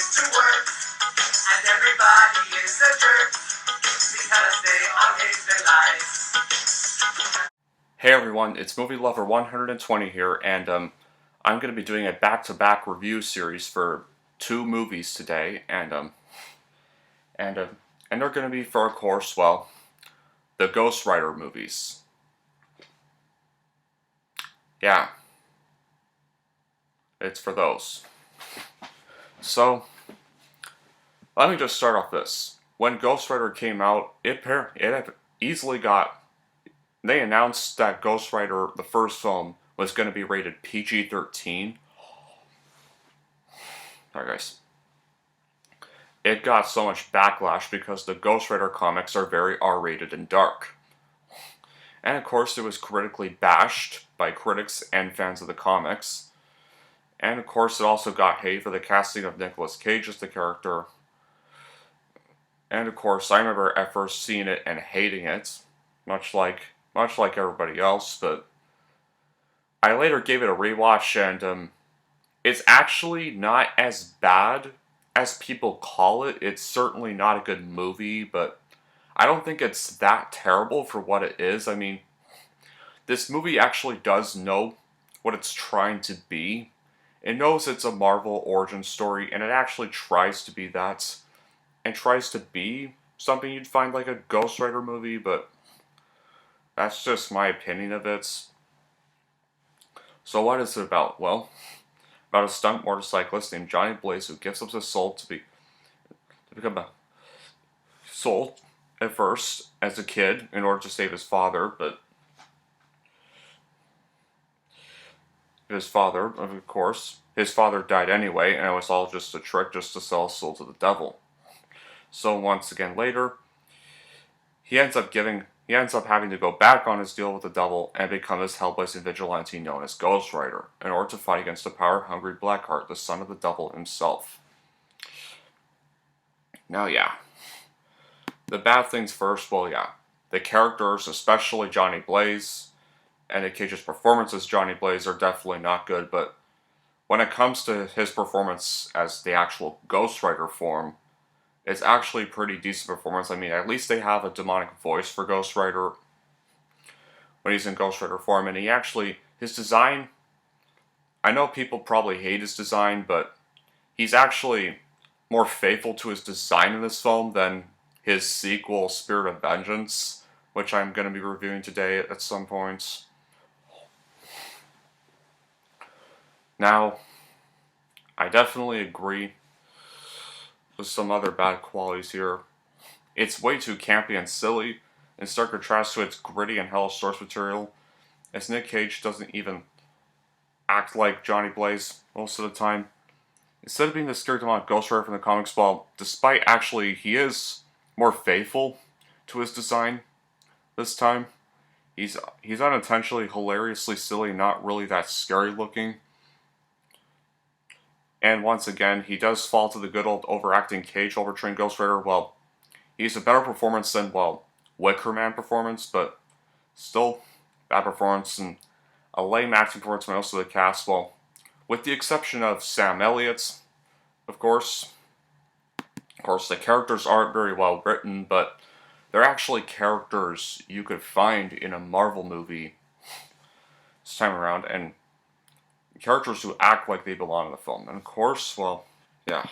is to work, and everybody is a jerk because they all hate their lives. Hey everyone, it's Movie Lover 120 here, and I'm going to be doing a back-to-back review series for two movies today, and they're going to be for, of course, well, the Ghost Rider movies. Yeah, it's for those. So, let me just start off this. When Ghost Rider came out, it easily got. They announced that Ghost Rider, the first film, was going to be rated PG-13. Alright guys. It got so much backlash because the Ghost Rider comics are very R-rated and dark. And of course it was critically bashed by critics and fans of the comics. And of course it also got hate for the casting of Nicolas Cage as the character. And of course I remember at first seeing it and hating it, much like everybody else, but I later gave it a rewatch, and it's actually not as bad as people call it. It's certainly not a good movie, but I don't think it's that terrible for what it is. I mean, this movie actually does know what it's trying to be. It knows it's a Marvel origin story, and it actually tries to be that, and tries to be something you'd find like a Ghost Rider movie, but that's just my opinion of it. So what is it about? Well, about a stunt motorcyclist named Johnny Blaze who gives up his soul to become a soul at first as a kid in order to save his father, but his father, of course, his father died anyway, and it was all just a trick just to sell his soul to the devil. So once again later, he ends up having to go back on his deal with the devil and become this hellblazing vigilante known as Ghost Rider in order to fight against the power-hungry Blackheart, the son of the devil himself. Now, yeah. The bad things first, well, yeah. The characters, especially Johnny Blaze, and Nick Cage's performance as Johnny Blaze are definitely not good, but when it comes to his performance as the actual Ghost Rider form, it's actually a pretty decent performance. I mean, at least they have a demonic voice for Ghost Rider when he's in Ghost Rider form, and his design, I know people probably hate his design, but he's actually more faithful to his design in this film than his sequel, Spirit of Vengeance, which I'm going to be reviewing today at some point. Now, I definitely agree with some other bad qualities here. It's way too campy and silly, in stark contrast to its gritty and hellish source material, as Nick Cage doesn't even act like Johnny Blaze most of the time. Instead of being the scary demonic Ghost Rider from the comics, well, despite actually he is more faithful to his design this time, he's unintentionally hilariously silly, not really that scary looking. And once again, he does fall to the good old overacting Cage while portraying Ghost Rider. Well, he's a better performance than, well, Wicker Man performance, but still bad performance and a lame acting performance by most of the cast. Well, with the exception of Sam Elliott, of course. Of course, the characters aren't very well written, but they're actually characters you could find in a Marvel movie this time around, and characters who act like they belong in the film. And of course, well, yeah.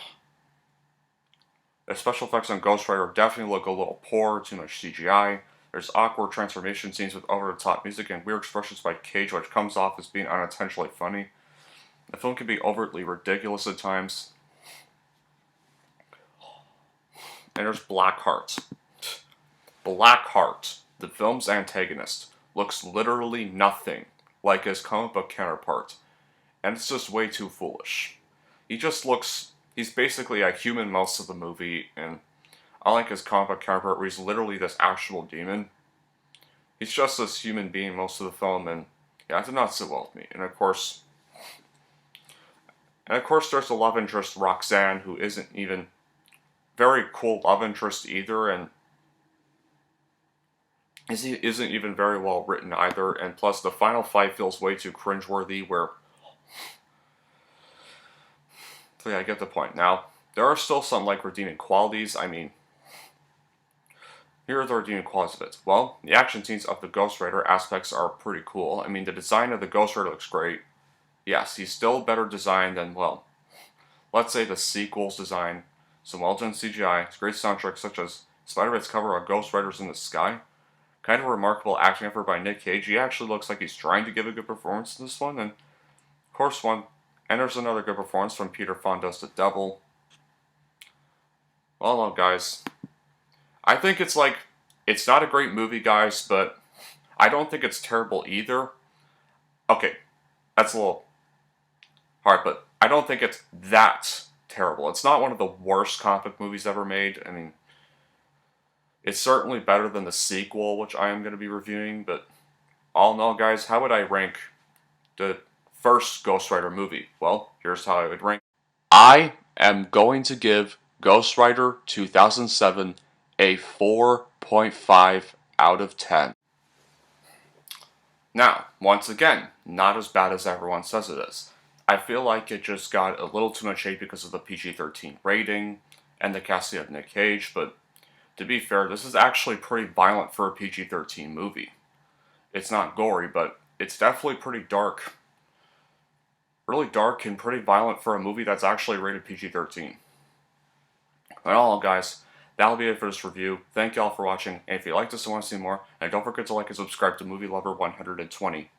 The special effects on Ghost Rider definitely look a little poor, too much CGI. There's awkward transformation scenes with over-the-top music and weird expressions by Cage, which comes off as being unintentionally funny. The film can be overtly ridiculous at times. And there's Blackheart. Blackheart, the film's antagonist, looks literally nothing like his comic book counterpart. And it's just way too foolish. He's basically a human most of the movie, and unlike his comic book counterpart where he's literally this actual demon, he's just this human being most of the film, and yeah, it did not sit well with me. And of course there's the love interest, Roxanne, who isn't even very cool love interest either, and isn't even very well written either, and plus the final fight feels way too cringeworthy, where... So yeah, I get the point. Now, there are still some like redeeming qualities. I mean, here are the redeeming qualities of it. Well, the action scenes of the Ghost Rider aspects are pretty cool. I mean, the design of the Ghost Rider looks great. Yes, he's still better designed than, well, let's say the sequel's design. Some well-done CGI, great soundtracks such as Spider-Man's cover of Ghost Riders in the Sky. Kind of a remarkable acting effort by Nick Cage. He actually looks like he's trying to give a good performance in this one. And, of course, there's another good performance from Peter Fonda's The Devil. Well, no, guys. I think it's not a great movie, guys, but I don't think it's terrible either. Okay, that's a little hard, but I don't think it's that terrible. It's not one of the worst comic book movies ever made. I mean, it's certainly better than the sequel, which I am going to be reviewing, but all in all, guys, how would I rank the first Ghost Rider movie? Well, here's how I would rank. I am going to give Ghost Rider 2007 a 4.5 out of 10. Now, once again, not as bad as everyone says it is. I feel like it just got a little too much hate because of the PG-13 rating and the casting of Nick Cage, but to be fair, this is actually pretty violent for a PG-13 movie. It's not gory, but it's definitely pretty dark. Really dark and pretty violent for a movie that's actually rated PG-13. Well, guys, that'll be it for this review. Thank y'all for watching, and if you like this and want to see more, and don't forget to like and subscribe to Movie Lover 120.